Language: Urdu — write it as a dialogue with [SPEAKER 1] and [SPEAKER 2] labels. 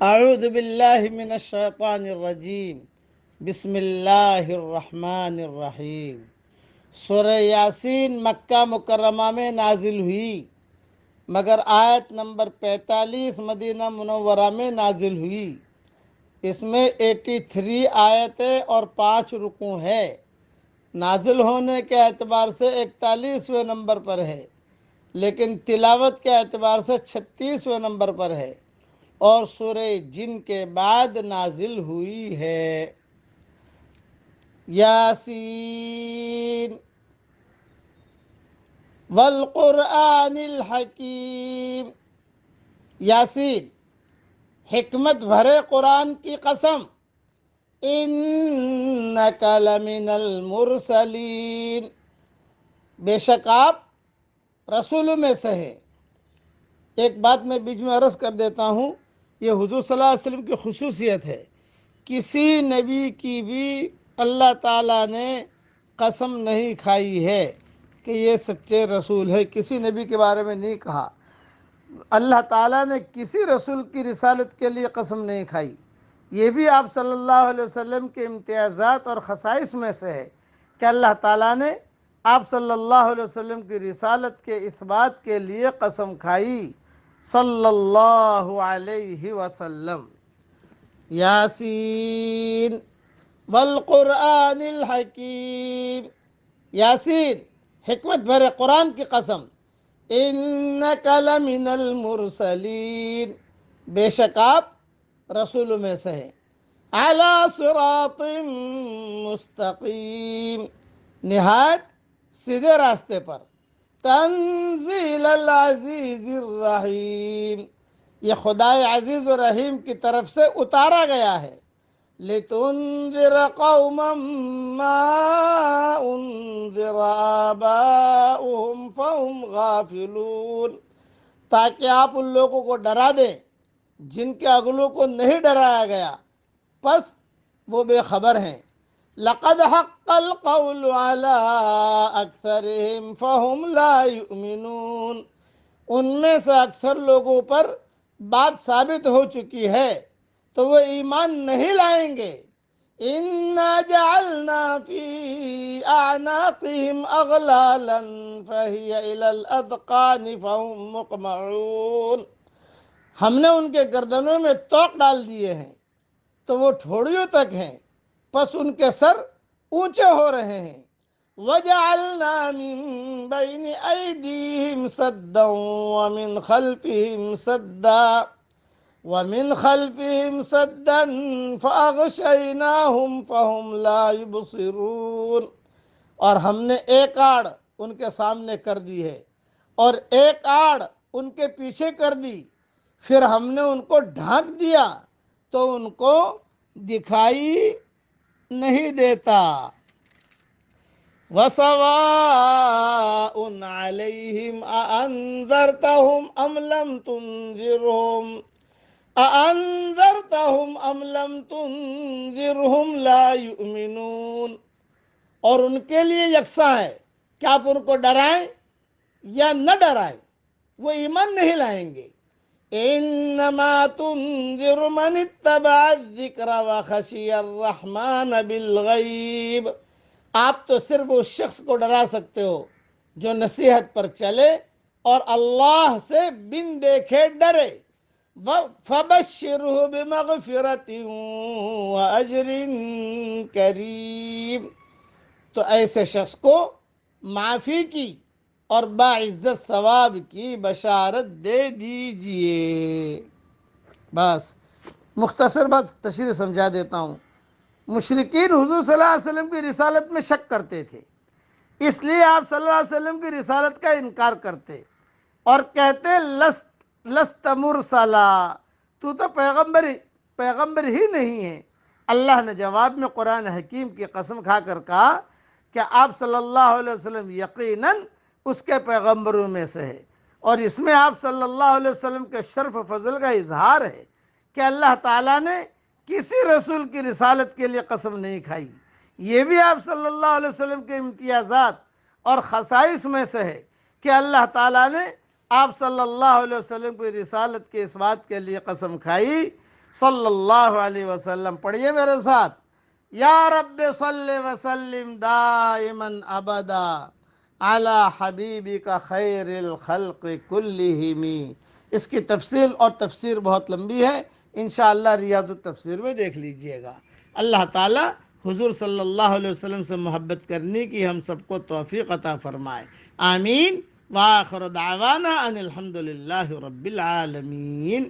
[SPEAKER 1] اعوذ باللہ من الشیطان الرجیم بسم اللہ الرحمن الرحیم۔ سورہ یاسین مکہ مکرمہ میں نازل ہوئی، مگر آیت نمبر 45 مدینہ منورہ میں نازل ہوئی۔ اس میں 83 آیتیں اور 5 رکوع ہے۔ نازل ہونے کے اعتبار سے 41ویں نمبر پر ہے، لیکن تلاوت کے اعتبار سے 36ویں نمبر پر ہے، اور سورہ جن کے بعد نازل ہوئی ہے۔ یاسین والقرآن الحکیم۔ یاسین، حکمت بھرے قرآن کی قسم۔ انک لمن المرسلین، بے شک آپ رسولوں میں سے ہیں۔ ایک بات میں بیچ میں عرض کر دیتا ہوں، یہ حضور صلی اللہ علیہ وسلم کی خصوصیت ہے۔ کسی نبی کی بھی اللہ تعالیٰ نے قسم نہیں کھائی ہے کہ یہ سچے رسول ہے، کسی نبی کے بارے میں نہیں کہا۔ اللہ تعالیٰ نے کسی رسول کی رسالت کے لیے قسم نہیں کھائی۔ یہ بھی آپ صلی اللہ علیہ وسلم کے امتیازات اور خصائص میں سے ہے کہ اللہ تعالیٰ نے آپ صلی اللہ علیہ وسلم کی رسالت کے اثبات کے لیے قسم کھائی، صلی اللہ علیہ وسلم۔ یاسین والقرآن الحکیم۔ یاسین، حکمت بھرے قرآن کی قسم۔ انک لمن المرسلین، بے شک آپ رسولوں میں سے ہیں۔ علی صراط مستقیم، نہایت سیدھے راستے پر۔ تنزیل العزیز الرحیم، یہ خدائے عزیز و رحیم کی طرف سے اتارا گیا ہے۔ لتنذر قوما ما انذر آباؤہم فہم غافلون، تاکہ آپ ان لوگوں کو ڈرا دیں جن کے اگلوں کو نہیں ڈرایا گیا، پس وہ بے خبر ہیں۔ لقد حق القول على اکثرهم فهم لا یؤمنون، ان میں سے اکثر لوگوں پر بات ثابت ہو چکی ہے تو وہ ایمان نہیں لائیں گے۔ انا جعلنا فی اعناقهم اغلالا فهي الى الاذقان فهم مقمعون، ہم نے ان کے گردنوں میں توق ڈال دیے ہیں تو وہ ٹھوڑیوں تک ہیں، پس ان کے سر اونچے ہو رہے ہیں۔ وَجَعَلْنَا مِن بَيْنِ أَيْدِيهِمْ سَدًّا وَمِنْ خَلْفِهِمْ سَدًّا فَأَغْشَيْنَاهُمْ فَهُمْ لَا يُبْصِرُونَ، اور ہم نے ایک آڑ ان کے سامنے کر دی ہے اور ایک آڑ ان کے پیچھے کر دی، پھر ہم نے ان کو ڈھانک دیا تو ان کو دکھائی نہیں دیتا۔ وَسَوَاءٌ عَلَيْهِمْ أَأَنذَرْتَهُمْ أَمْ لَمْ تُنذِرْهُمْ لَا يُؤْمِنُونَ، اور ان کے لیے یکساں ہے کہ آپ ان کو ڈرائیں یا نہ ڈرائیں، وہ ایمان نہیں لائیں گے۔ انما تنذر من اتبع الذکر وخشی الرحمن بالغیب، آپ تو صرف اس شخص کو ڈرا سکتے ہو جو نصیحت پر چلے اور اللہ سے بن دیکھے ڈرے۔ فبشرہ بمغفرۃ واجر کریم، تو ایسے شخص کو معافی کی اور باعزت ثواب کی بشارت دے دیجئے۔ بس مختصر بات تشریح سمجھا دیتا ہوں۔ مشرکین حضور صلی اللہ علیہ وسلم کی رسالت میں شک کرتے تھے، اس لیے آپ صلی اللہ علیہ وسلم کی رسالت کا انکار کرتے اور کہتے لست مرسلا، تو پیغمبر ہی نہیں ہے۔ اللہ نے جواب میں قرآن حکیم کی قسم کھا کر کہا کہ آپ صلی اللہ علیہ وسلم یقیناً اس کے پیغمبروں میں سے ہے، اور اس میں آپ صلی اللہ علیہ وسلم کے شرف و فضل کا اظہار ہے کہ اللہ تعالیٰ نے کسی رسول کی رسالت کے لیے قسم نہیں کھائی۔ یہ بھی آپ صلی اللہ علیہ وسلم کے امتیازات اور خصائص میں سے ہے کہ اللہ تعالیٰ نے آپ صلی اللہ علیہ وسلم کی رسالت کے اس بات کے لیے قسم کھائی، صلی اللہ علیہ وسلم. پڑھیے میرے ساتھ. یا رب صلی وسلم دائما ابدا علی حبیبک خیر الخلق کلہم. اس کی تفصیل اور تفسیر بہت لمبی ہے، انشاءاللہ ریاض التفسیر میں دیکھ لیجئے گا. اللہ تعالی حضور صلی اللہ علیہ وسلم سے محبت کرنے کی ہم سب کو توفیق عطا فرمائے. آمین. وآخر دعوانا ان الحمد للہ رب العالمین.